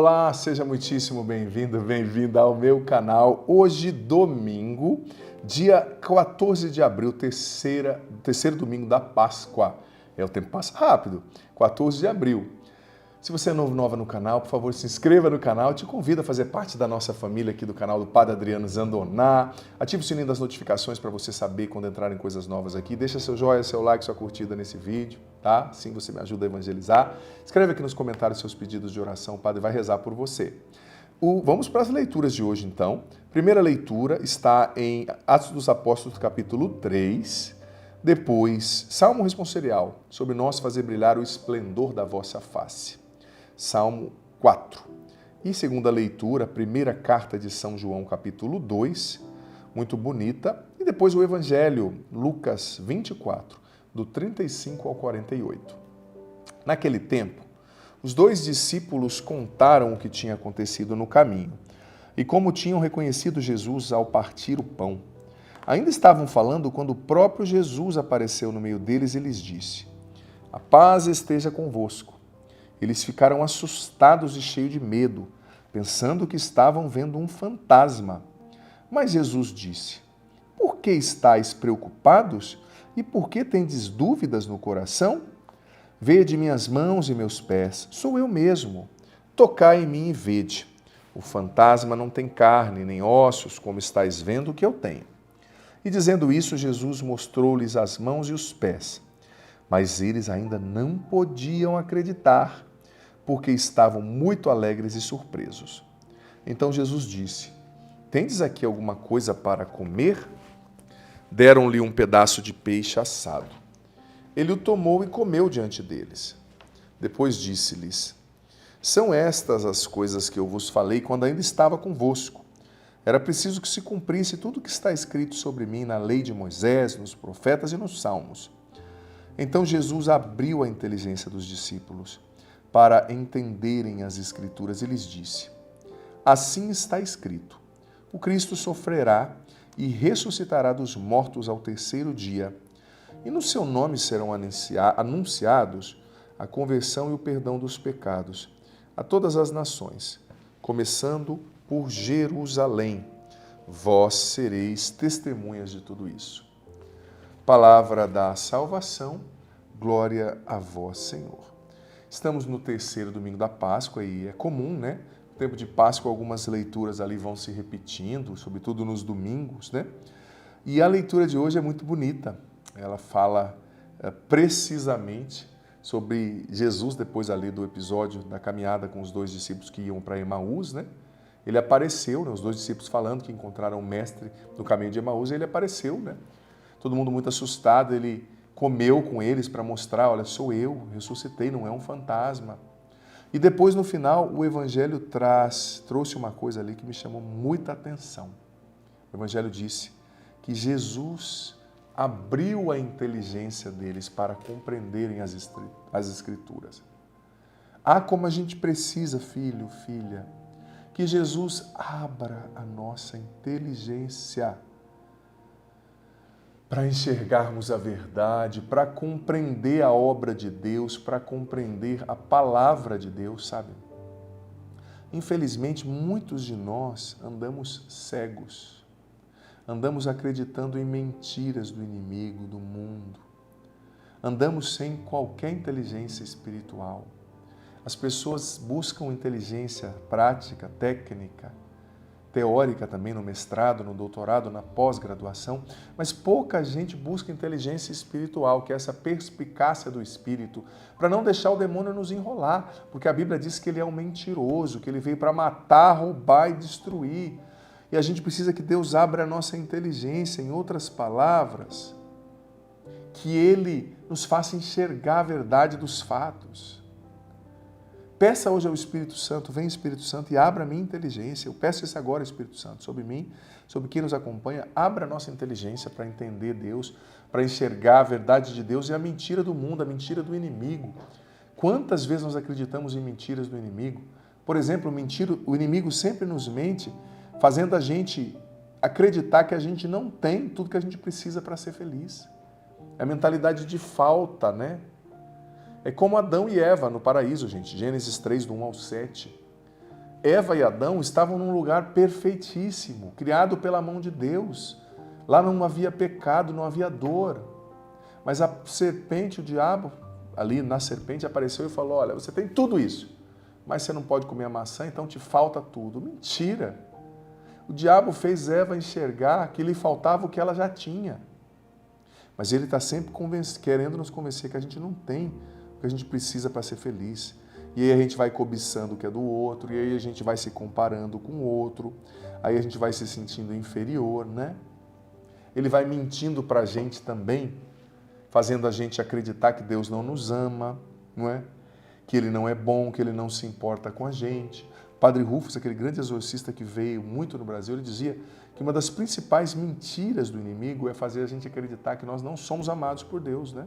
Olá, seja muitíssimo bem-vindo, bem-vinda ao meu canal. Hoje, domingo, dia 14 de abril, terceiro domingo da Páscoa. O tempo passa rápido, 14 de abril. Se você é novo, nova no canal, por favor, se inscreva no canal. Eu te convido a fazer parte da nossa família aqui do canal do Padre Adriano Zandoná. Ative o sininho das notificações para você saber quando entrarem coisas novas aqui. Deixa seu joinha, seu like, sua curtida nesse vídeo, tá? Assim você me ajuda a evangelizar. Escreve aqui nos comentários seus pedidos de oração, o Padre vai rezar por você. Vamos para as leituras de hoje, então. Primeira leitura está em Atos dos Apóstolos, capítulo 3. Depois, Salmo responsorial, sobre nós fazer brilhar o esplendor da vossa face. Salmo 4. E segunda leitura, primeira carta de São João, capítulo 2, muito bonita. E depois o Evangelho, Lucas 24, do 35 ao 48. Naquele tempo, os dois discípulos contaram o que tinha acontecido no caminho e como tinham reconhecido Jesus ao partir o pão. Ainda estavam falando quando o próprio Jesus apareceu no meio deles e lhes disse: "A paz esteja convosco." Eles ficaram assustados e cheios de medo, pensando que estavam vendo um fantasma. Mas Jesus disse: "Por que estáis preocupados e por que tendes dúvidas no coração? Vede minhas mãos e meus pés, sou eu mesmo. Tocai em mim e vede. O fantasma não tem carne nem ossos, como estáis vendo que eu tenho." E dizendo isso, Jesus mostrou-lhes as mãos e os pés. Mas eles ainda não podiam acreditar, porque estavam muito alegres e surpresos. Então Jesus disse: "Tendes aqui alguma coisa para comer?" Deram-lhe um pedaço de peixe assado. Ele o tomou e comeu diante deles. Depois disse-lhes: "São estas as coisas que eu vos falei quando ainda estava convosco. Era preciso que se cumprisse tudo o que está escrito sobre mim na lei de Moisés, nos profetas e nos salmos." Então Jesus abriu a inteligência dos discípulos para entenderem as Escrituras e lhes disse: "Assim está escrito: o Cristo sofrerá e ressuscitará dos mortos ao terceiro dia, e no seu nome serão anunciados a conversão e o perdão dos pecados a todas as nações, começando por Jerusalém. Vós sereis testemunhas de tudo isso." Palavra da salvação, glória a vós, Senhor. Estamos no terceiro domingo da Páscoa e é comum, né? No tempo de Páscoa, algumas leituras ali vão se repetindo, sobretudo nos domingos, né? E a leitura de hoje é muito bonita. Ela fala precisamente sobre Jesus, depois ali do episódio da caminhada com os dois discípulos que iam para Emaús, né? Ele apareceu, né? Os dois discípulos falando que encontraram o mestre no caminho de Emaús, e ele apareceu, né? Todo mundo muito assustado, ele comeu com eles para mostrar: olha, sou eu, ressuscitei, não é um fantasma. E depois, no final, o Evangelho trouxe uma coisa ali que me chamou muita atenção. O Evangelho disse que Jesus abriu a inteligência deles para compreenderem as Escrituras. Ah, como a gente precisa, filho, filha, que Jesus abra a nossa inteligência para enxergarmos a verdade, para compreender a obra de Deus, para compreender a palavra de Deus, sabe? Infelizmente, muitos de nós andamos cegos, andamos acreditando em mentiras do inimigo, do mundo, andamos sem qualquer inteligência espiritual. As pessoas buscam inteligência prática, técnica, teórica também, no mestrado, no doutorado, na pós-graduação, mas pouca gente busca inteligência espiritual, que é essa perspicácia do espírito, para não deixar o demônio nos enrolar, porque a Bíblia diz que ele é um mentiroso, que ele veio para matar, roubar e destruir. E a gente precisa que Deus abra a nossa inteligência, em outras palavras, que ele nos faça enxergar a verdade dos fatos. Peça hoje ao Espírito Santo: vem Espírito Santo e abra a minha inteligência. Eu peço isso agora, Espírito Santo, sobre mim, sobre quem nos acompanha. Abra a nossa inteligência para entender Deus, para enxergar a verdade de Deus e a mentira do mundo, a mentira do inimigo. Quantas vezes nós acreditamos em mentiras do inimigo? Por exemplo, o inimigo sempre nos mente, fazendo a gente acreditar que a gente não tem tudo que a gente precisa para ser feliz. É a mentalidade de falta, né? É como Adão e Eva no paraíso, gente. Gênesis 3, do 1 ao 7. Eva e Adão estavam num lugar perfeitíssimo, criado pela mão de Deus. Lá não havia pecado, não havia dor. Mas a serpente, o diabo, ali na serpente apareceu e falou, olha, você tem tudo isso, mas você não pode comer a maçã, então te falta tudo. Mentira! O diabo fez Eva enxergar que lhe faltava o que ela já tinha. Mas ele está sempre querendo nos convencer que a gente não tem o que a gente precisa para ser feliz. E aí a gente vai cobiçando o que é do outro, e aí a gente vai se comparando com o outro, aí a gente vai se sentindo inferior, né? Ele vai mentindo para a gente também, fazendo a gente acreditar que Deus não nos ama, não é? Que Ele não é bom, que Ele não se importa com a gente. Padre Rufus, aquele grande exorcista que veio muito no Brasil, ele dizia que uma das principais mentiras do inimigo é fazer a gente acreditar que nós não somos amados por Deus, né?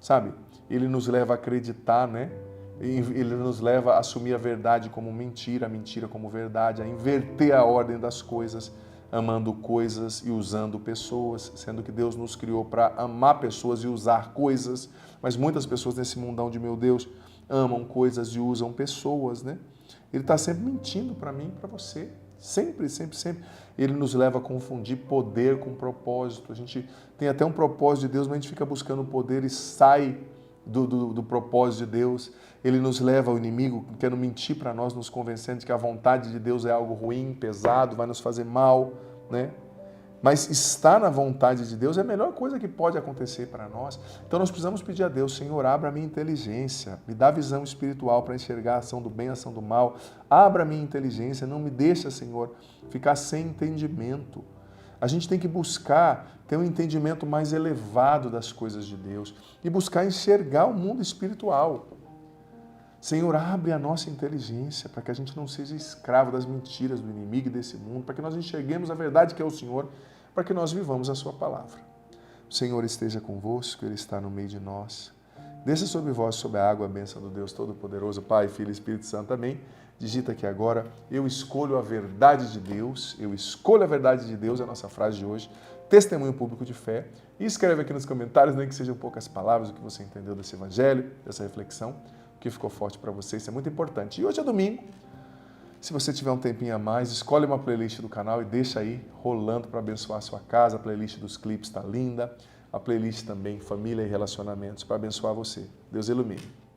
Sabe? Ele nos leva a acreditar, né? Ele nos leva a assumir a verdade como mentira, a mentira como verdade, a inverter a ordem das coisas, amando coisas e usando pessoas, sendo que Deus nos criou para amar pessoas e usar coisas, mas muitas pessoas nesse mundão de meu Deus amam coisas e usam pessoas, né? Ele está sempre mentindo para mim e para você. Sempre, sempre, sempre. Ele nos leva a confundir poder com propósito. A gente tem até um propósito de Deus, mas a gente fica buscando o poder e sai do propósito de Deus. Ele nos leva ao inimigo, querendo mentir para nós, nos convencendo de que a vontade de Deus é algo ruim, pesado, vai nos fazer mal, né? Mas estar na vontade de Deus é a melhor coisa que pode acontecer para nós. Então nós precisamos pedir a Deus, Senhor, abra a minha inteligência, me dá visão espiritual para enxergar a ação do bem, a ação do mal. Abra a minha inteligência, não me deixa, Senhor, ficar sem entendimento. A gente tem que buscar ter um entendimento mais elevado das coisas de Deus e buscar enxergar o mundo espiritual. Senhor, abre a nossa inteligência para que a gente não seja escravo das mentiras do inimigo e desse mundo, para que nós enxerguemos a verdade que é o Senhor, para que nós vivamos a sua palavra. O Senhor esteja convosco, Ele está no meio de nós. Desça sobre vós, sobre a água, a bênção do Deus Todo-Poderoso, Pai, Filho e Espírito Santo. Amém. Digita aqui agora, eu escolho a verdade de Deus, eu escolho a verdade de Deus, é a nossa frase de hoje, testemunho público de fé. E escreve aqui nos comentários, nem que sejam poucas palavras, o que você entendeu desse evangelho, dessa reflexão, o que ficou forte para você, isso é muito importante. E hoje é domingo, se você tiver um tempinho a mais, escolhe uma playlist do canal e deixa aí rolando para abençoar a sua casa, a playlist dos clipes está linda, a playlist também Família e Relacionamentos para abençoar você. Deus ilumine.